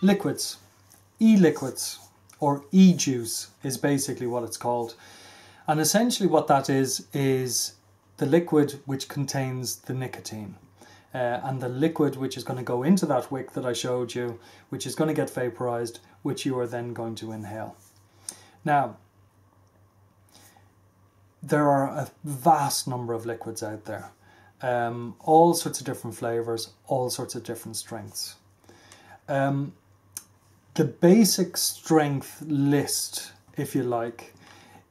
Liquids. E-liquids, or e-juice is basically what it's called. And essentially what that is the liquid which contains the nicotine. And the liquid which is going to go into that wick that I showed you, which is going to get vaporized, which you are then going to inhale. Now, there are a vast number of liquids out there. All sorts of different flavours, all sorts of different strengths. The basic strength list, if you like,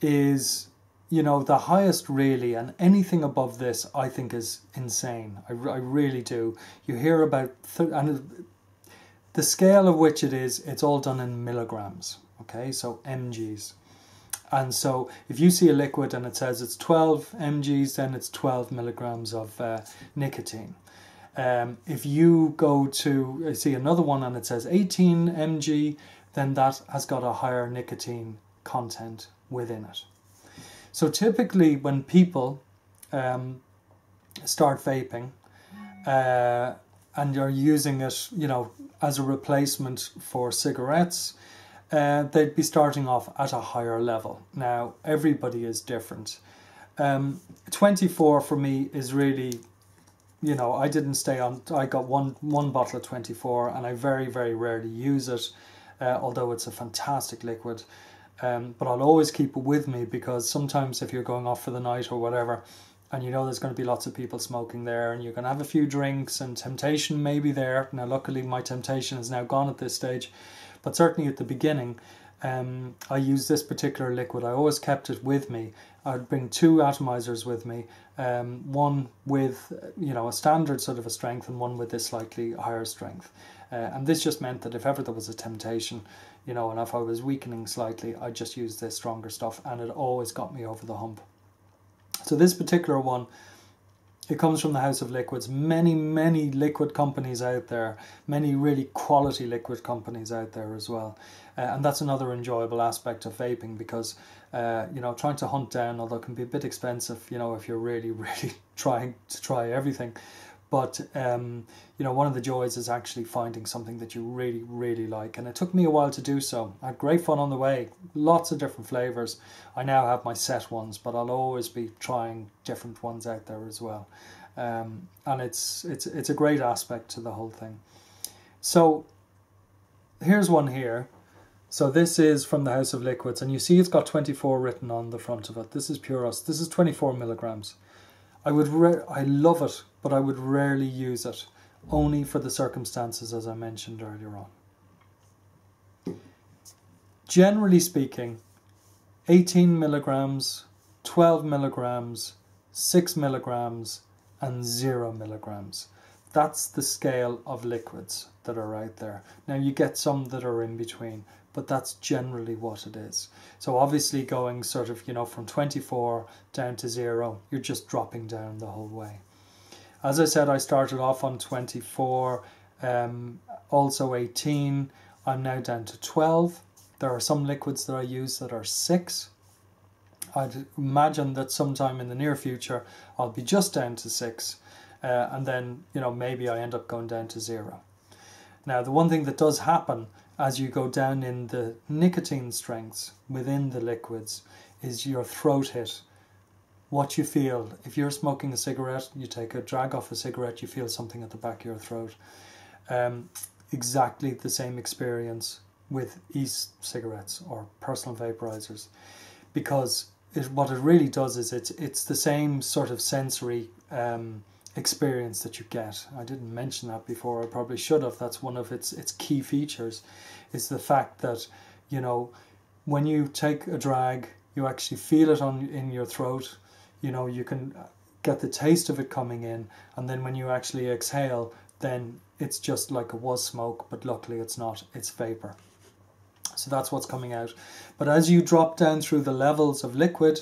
is, you know, the highest really, and anything above this I think is insane. I really do. You hear about, and the scale of which it's all done in milligrams, okay, so mgs. And so if you see a liquid and it says it's 12 mgs, then it's 12 milligrams of nicotine. If you go to see another one and it says 18 mg, then that has got a higher nicotine content within it. So typically when people start vaping and you're using it, you know, as a replacement for cigarettes, they'd be starting off at a higher level. Now, everybody is different. 24 for me is really, you know, I didn't stay on, I got one bottle of 24 and I very, very rarely use it, although it's a fantastic liquid. But I'll always keep it with me because sometimes if you're going off for the night or whatever, and you know there's going to be lots of people smoking there and you're going to have a few drinks and temptation may be there. Now, luckily my temptation is now gone at this stage, but certainly at the beginning, I used this particular liquid. I always kept it with me. I'd bring 2 atomizers with me, one with, you know, a standard sort of a strength and one with this slightly higher strength. And this just meant that if ever there was a temptation, you know, and if I was weakening slightly, I'd just use this stronger stuff and it always got me over the hump. So this particular one, it comes from the House of Liquids. Many, many liquid companies out there, many really quality liquid companies out there as well. And that's another enjoyable aspect of vaping because, you know, trying to hunt down, although it can be a bit expensive, you know, if you're really, really trying to try everything. But, you know, one of the joys is actually finding something that you really, really like. And it took me a while to do so. I had great fun on the way. Lots of different flavours. I now have my set ones, but I'll always be trying different ones out there as well. And it's a great aspect to the whole thing. So here's one here. So this is from the House of Liquids. And you see it's got 24 written on the front of it. This is Puros. This is 24 milligrams. I love it, but I would rarely use it, only for the circumstances as I mentioned earlier on. Generally speaking, 18 milligrams, 12 milligrams, 6 milligrams, and 0 milligrams. That's the scale of liquids that are out there. Now you get some that are in between, but that's generally what it is. So obviously going sort of, you know, from 24 down to 0, you're just dropping down the whole way. As I said, I started off on 24, also 18. I'm now down to 12. There are some liquids that I use that are 6. I'd imagine that sometime in the near future, I'll be just down to 6. And then, you know, maybe I end up going down to 0. Now, the one thing that does happen as you go down in the nicotine strengths within the liquids is your throat hit. What you feel, if you're smoking a cigarette, you take a drag off a cigarette, you feel something at the back of your throat. Exactly the same experience with e-cigarettes or personal vaporizers, because what it really does is it's the same sort of sensory experience that you get. I didn't mention that before, I probably should have. That's one of its key features, is the fact that, you know, when you take a drag, you actually feel it in your throat. You know, you can get the taste of it coming in, and then when you actually exhale, then it's just like it was smoke, but luckily it's not, it's vapor. So that's what's coming out. But as you drop down through the levels of liquid,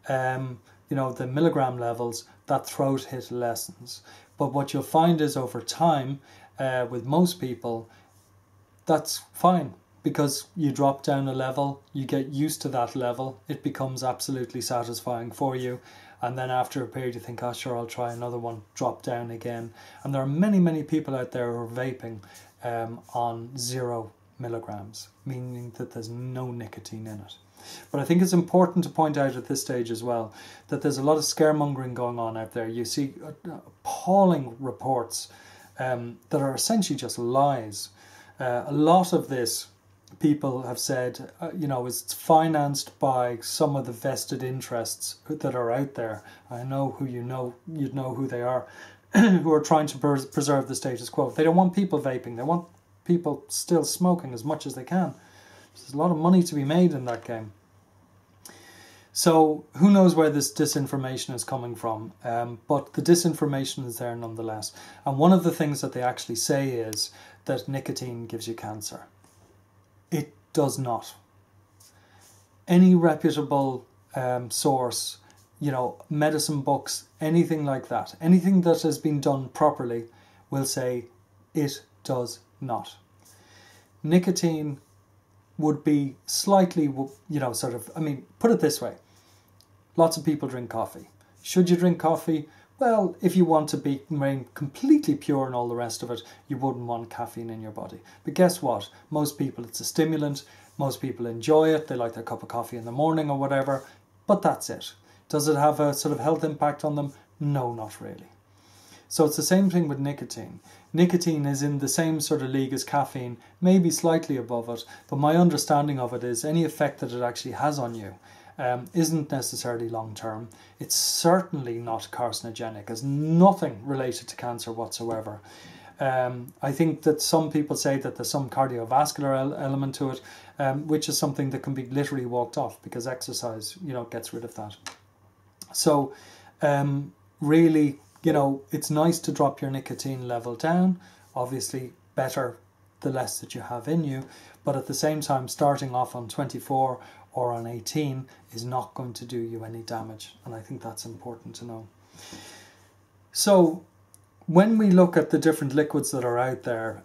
you know, the milligram levels, that throat hit lessens. But what you'll find is over time, with most people, that's fine, because you drop down a level, you get used to that level, it becomes absolutely satisfying for you, and then after a period you think, oh sure, I'll try another one, drop down again. And there are many, many people out there who are vaping on 0 milligrams, meaning that there's no nicotine in it. But I think it's important to point out at this stage as well that there's a lot of scaremongering going on out there. You see appalling reports that are essentially just lies. A lot of this, people have said, is financed by some of the vested interests that are out there. I know who you'd know who they are, who are trying to preserve the status quo. They don't want people vaping. They want people still smoking as much as they can. There's a lot of money to be made in that game. So who knows where this disinformation is coming from, but the disinformation is there nonetheless. And one of the things that they actually say is that nicotine gives you cancer. It does not. Any reputable source, medicine books, anything like that, anything that has been done properly will say it does not. Nicotine would be slightly, put it this way. Lots of people drink coffee. Should you drink coffee? Well, if you want to remain completely pure and all the rest of it, you wouldn't want caffeine in your body. But guess what? Most people, it's a stimulant. Most people enjoy it. They like their cup of coffee in the morning or whatever. But that's it. Does it have a sort of health impact on them? No, not really. So it's the same thing with nicotine. Nicotine is in the same sort of league as caffeine, maybe slightly above it, but my understanding of it is any effect that it actually has on you isn't necessarily long term. It's certainly not carcinogenic, has nothing related to cancer whatsoever. I think that some people say that there's some cardiovascular element to it, which is something that can be literally walked off because exercise, gets rid of that. So really, it's nice to drop your nicotine level down. Obviously, better the less that you have in you. But at the same time, starting off on 24 or on 18 is not going to do you any damage. And I think that's important to know. So when we look at the different liquids that are out there,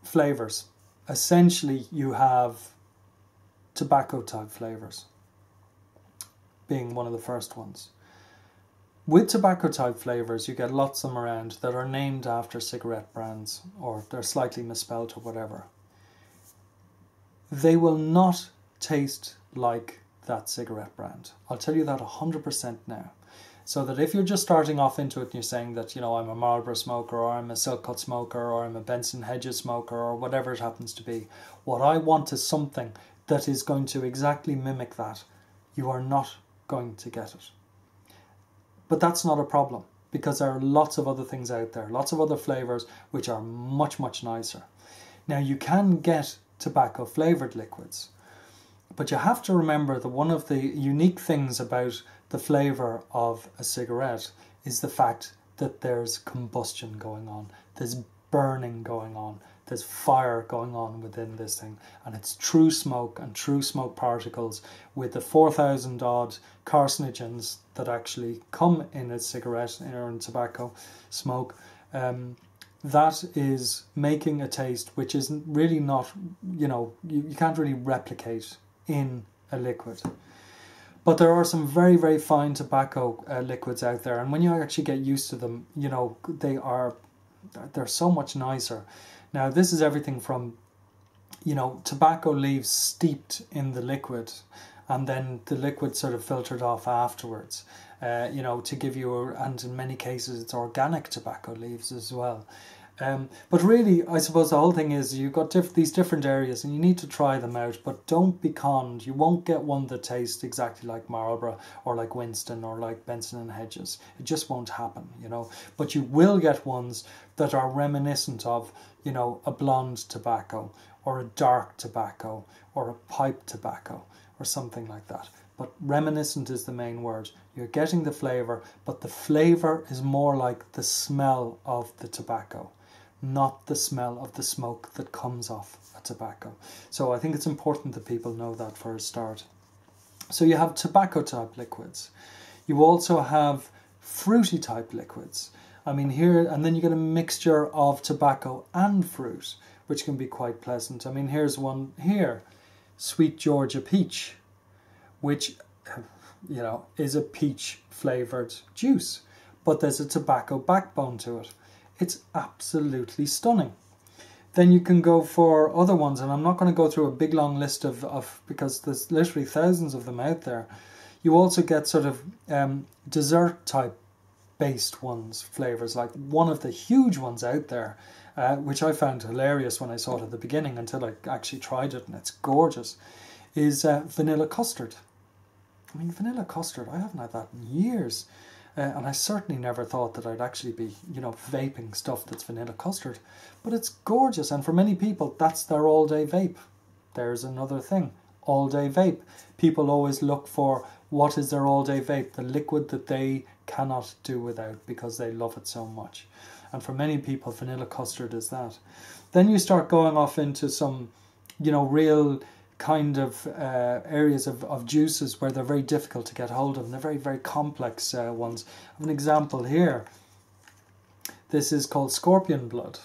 flavours, essentially you have tobacco type flavours being one of the first ones. With tobacco type flavours, you get lots of them around that are named after cigarette brands, or they're slightly misspelled or whatever. They will not taste like that cigarette brand. I'll tell you that 100% now. So that if you're just starting off into it and you're saying that, I'm a Marlboro smoker, or I'm a Silk Cut smoker, or I'm a Benson Hedges smoker, or whatever it happens to be, what I want is something that is going to exactly mimic that. You are not going to get it. But that's not a problem, because there are lots of other things out there, lots of other flavours which are much, much nicer. Now, you can get tobacco flavoured liquids, but you have to remember that one of the unique things about the flavour of a cigarette is the fact that there's combustion going on, there's burning going on, there's fire going on within this thing, and it's true smoke and true smoke particles with the 4,000 odd carcinogens that actually come in a cigarette or in tobacco smoke. That is making a taste which is really not, you can't really replicate in a liquid. But there are some very, very fine tobacco liquids out there, and when you actually get used to them, they're so much nicer. Now, this is everything from, tobacco leaves steeped in the liquid, and then the liquid sort of filtered off afterwards, to give you, and in many cases it's organic tobacco leaves as well. But really, I suppose the whole thing is you've got these different areas and you need to try them out, but don't be conned. You won't get one that tastes exactly like Marlboro or like Winston or like Benson and Hedges. It just won't happen, But you will get ones that are reminiscent of, a blonde tobacco or a dark tobacco or a pipe tobacco or something like that. But reminiscent is the main word. You're getting the flavour, but the flavour is more like the smell of the tobacco, not the smell of the smoke that comes off a tobacco. So I think it's important that people know that for a start. So you have tobacco type liquids. You also have fruity type liquids. Here, and then you get a mixture of tobacco and fruit, which can be quite pleasant. Here's one here, Sweet Georgia Peach, which, is a peach flavoured juice, but there's a tobacco backbone to it. It's absolutely stunning. Then you can go for other ones, and I'm not going to go through a big long list of because there's literally thousands of them out there. You also get sort of dessert type based ones, flavours, like one of the huge ones out there, which I found hilarious when I saw it at the beginning until I actually tried it, and it's gorgeous, is vanilla custard. I mean, vanilla custard, I haven't had that in years. And I certainly never thought that I'd actually be, vaping stuff that's vanilla custard. But it's gorgeous, and for many people, that's their all-day vape. There's another thing, all-day vape. People always look for what is their all-day vape, the liquid that they cannot do without because they love it so much. And for many people, vanilla custard is that. Then you start going off into some, real kind of areas of juices where they're very difficult to get hold of, and they're very, very complex ones. I have an example here. This is called scorpion blood.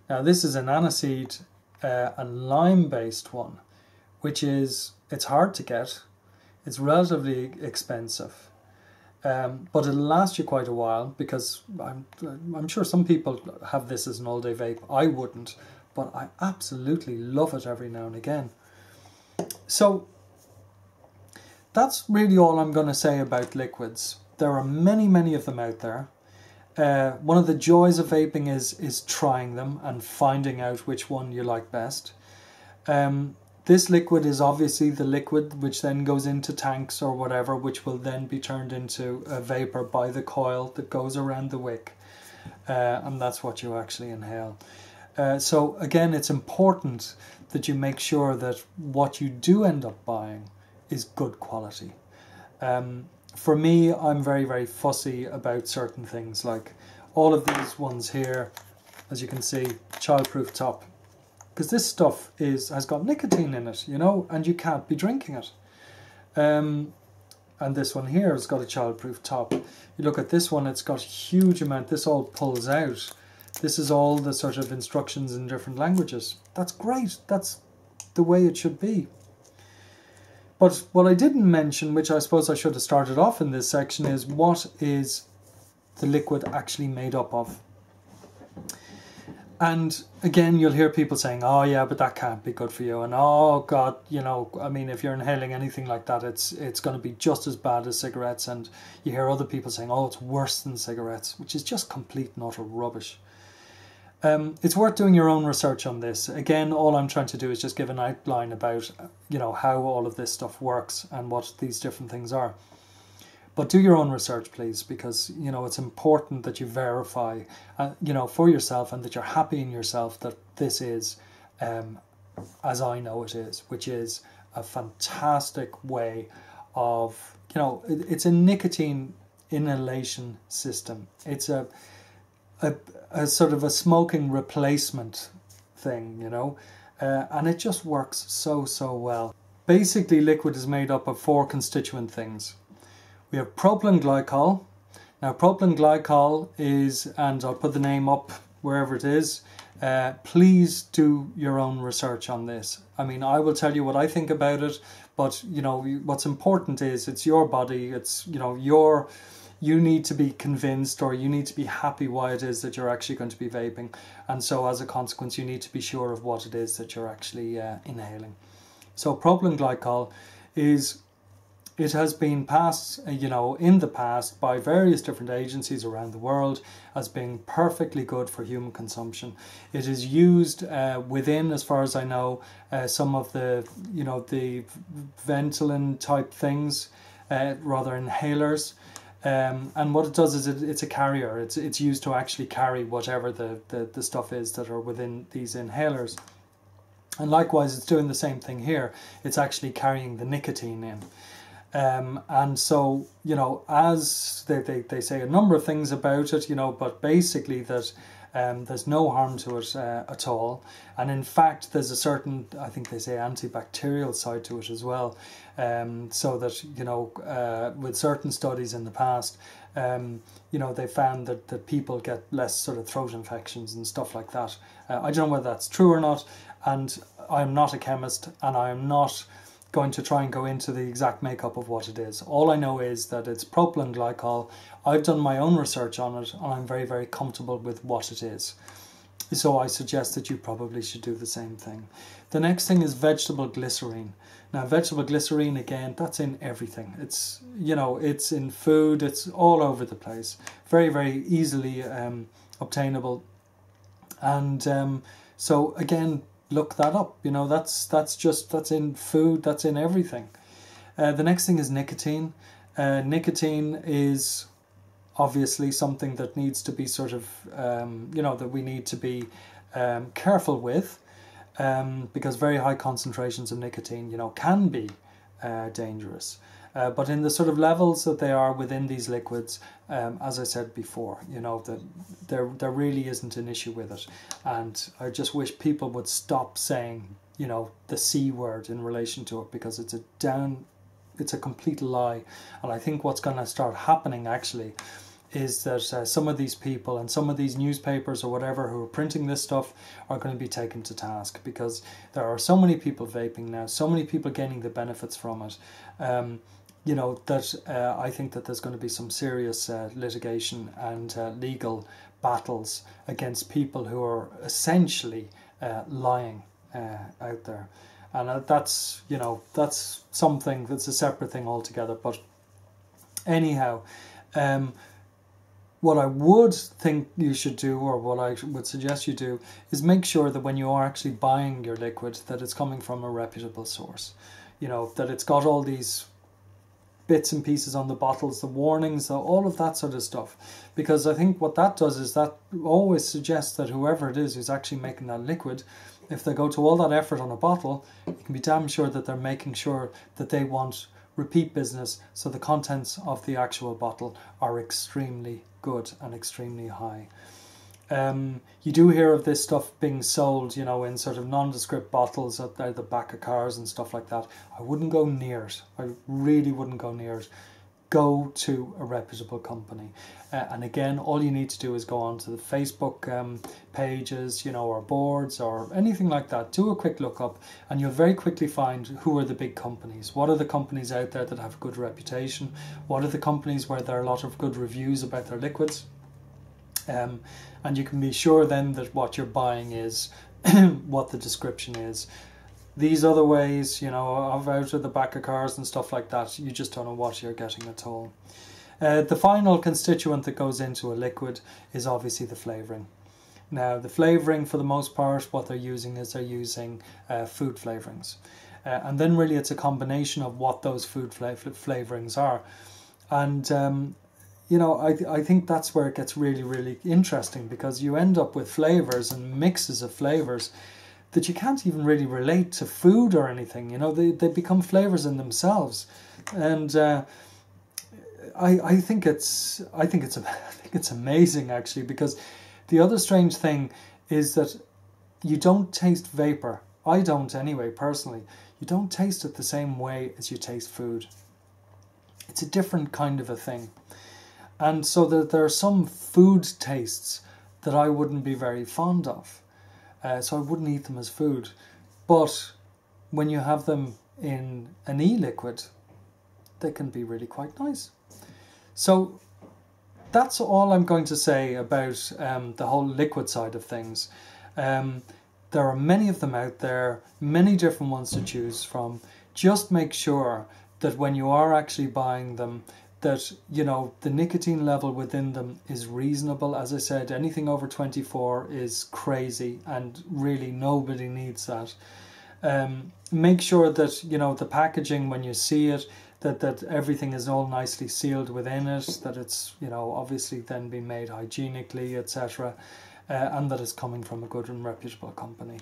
Now this is an aniseed and lime based one, which it's hard to get, it's relatively expensive, but it'll last you quite a while, because I'm sure some people have this as an all-day vape. I wouldn't, but I absolutely love it every now and again. So that's really all I'm going to say about liquids. There are many, many of them out there. One of the joys of vaping is trying them and finding out which one you like best. This liquid is obviously the liquid which then goes into tanks or whatever, which will then be turned into a vapor by the coil that goes around the wick. And that's what you actually inhale. So again, it's important that you make sure that what you do end up buying is good quality. For me, I'm very, very fussy about certain things, like all of these ones here, as you can see, childproof top, because this stuff has got nicotine in it, and you can't be drinking it. And this one here has got a childproof top. You look at this one, it's got a huge amount, this all pulls out. This is all the sort of instructions in different languages. That's great. That's the way it should be. But what I didn't mention, which I suppose I should have started off in this section, is what is the liquid actually made up of? And again, you'll hear people saying, oh yeah, but that can't be good for you. And oh God, I mean, if you're inhaling anything like that, it's going to be just as bad as cigarettes. And you hear other people saying, oh, it's worse than cigarettes, which is just complete and utter rubbish. It's worth doing your own research on this. Again, all I'm trying to do is just give an outline about, how all of this stuff works and what these different things are. But do your own research, please, because, it's important that you verify, for yourself, and that you're happy in yourself that this is, as I know it is, which is a fantastic way of, it's a nicotine inhalation system. It's a sort of a smoking replacement thing, and it just works so well. Basically, liquid is made up of 4 constituent things. We have propylene glycol. Now, propylene glycol is, and I'll put the name up wherever it is, please do your own research on this. I mean, I will tell you what I think about it, but, what's important is it's your body, it's, you need to be convinced, or you need to be happy why it is that you're actually going to be vaping. And so as a consequence, you need to be sure of what it is that you're actually inhaling. So propylene glycol it has been passed, in the past by various different agencies around the world as being perfectly good for human consumption. It is used within, as far as I know, some of the, the Ventolin type things, rather inhalers. And what it does is it's a carrier. It's used to actually carry whatever the stuff is that are within these inhalers. And likewise, it's doing the same thing here. It's actually carrying the nicotine in. And so, as they say a number of things about it, but basically that there's no harm to it at all. And in fact, there's a certain, I think they say, antibacterial side to it as well. So that, with certain studies in the past, they found that people get less sort of throat infections and stuff like that. I don't know whether that's true or not, and I'm not a chemist, and I'm not going to try and go into the exact makeup of what it is. All I know is that it's propylene glycol. I've done my own research on it, and I'm very, very comfortable with what it is. So I suggest that you probably should do the same thing. The next thing is vegetable glycerin. Now, vegetable glycerin, again, that's in everything. It's, you know, it's in food, it's all over the place. Very, very easily obtainable. And so again, look that up. You know, that's in food, that's in everything. The next thing is nicotine. Nicotine is obviously something that needs to be sort of, you know, that we need to be careful with, because very high concentrations of nicotine, you know, can be dangerous. But in the sort of levels that they are within these liquids, as I said before, you know, that there really isn't an issue with it. And I just wish people would stop saying, you know, the C word in relation to it, because it's a complete lie. And I think what's going to start happening actually is that some of these people and some of these newspapers or whatever who are printing this stuff are going to be taken to task, because there are so many people vaping now, so many people gaining the benefits from it, you know, that I think that there's going to be some serious litigation and legal battles against people who are essentially lying out there. And that's, you know, that's something that's a separate thing altogether. But anyhow, what I would think you should do, or what I would suggest you do, is make sure that when you are actually buying your liquid, that it's coming from a reputable source. You know, that it's got all these bits and pieces on the bottles, the warnings, all of that sort of stuff. Because I think what that does is that always suggests that whoever it is who's actually making that liquid, if they go to all that effort on a bottle, you can be damn sure that they're making sure that they want repeat business, so the contents of the actual bottle are extremely good and extremely high. You do hear of this stuff being sold, you know, in sort of nondescript bottles at the back of cars and stuff like that. I wouldn't go near it. I really wouldn't go near it. Go to a reputable company. And again, all you need to do is go onto the Facebook pages, you know, or boards or anything like that. Do a quick look up and you'll very quickly find who are the big companies. What are the companies out there that have a good reputation? What are the companies where there are a lot of good reviews about their liquids? And you can be sure then that what you're buying is what the description is. These other ways, you know, of out of the back of cars and stuff like that, you just don't know what you're getting at all. The final constituent that goes into a liquid is obviously the flavouring. Now, the flavouring, for the most part, what they're using is they're using food flavourings. And then really it's a combination of what those food flavourings are. And, you know, I think that's where it gets really, really interesting, because you end up with flavours and mixes of flavours that you can't even really relate to food or anything. You know, they become flavours in themselves. And I think it's amazing actually, because the other strange thing is that you don't taste vapor. I don't anyway, personally. You don't taste it the same way as you taste food. It's a different kind of a thing. And so there are some food tastes that I wouldn't be very fond of. So I wouldn't eat them as food. But when you have them in an e-liquid, they can be really quite nice. So that's all I'm going to say about the whole liquid side of things. There are many of them out there, many different ones to choose from. Just make sure that when you are actually buying them, that, you know, the nicotine level within them is reasonable. As I said, anything over 24 is crazy, and really nobody needs that. Make sure that, you know, the packaging, when you see it, that everything is all nicely sealed within it, that it's, you know, obviously then been made hygienically, etc., and that it's coming from a good and reputable company.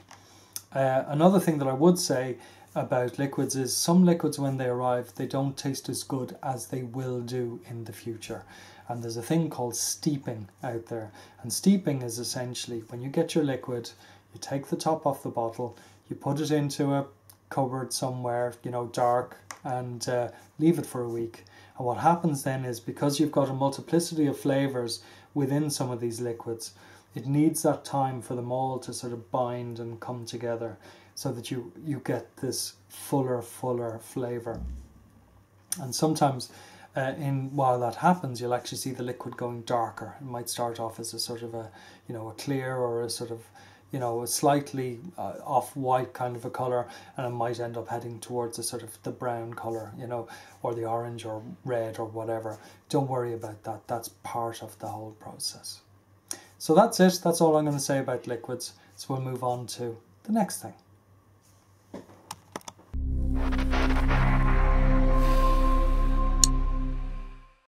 Another thing that I would say about liquids is some liquids, when they arrive, they don't taste as good as they will do in the future. And there's a thing called steeping out there. And steeping is essentially when you get your liquid, you take the top off the bottle, you put it into a cupboard somewhere, you know, dark, and leave it for a week. And what happens then is, because you've got a multiplicity of flavours within some of these liquids, it needs that time for them all to sort of bind and come together. so that you get this fuller flavour. And sometimes while that happens, you'll actually see the liquid going darker. It might start off as a sort of a clear, or a sort of a slightly off-white kind of a colour, and it might end up heading towards a sort of the brown colour, or the orange or red or whatever. Don't worry about that. That's part of the whole process. So that's it. That's all I'm going to say about liquids. So we'll move on to the next thing.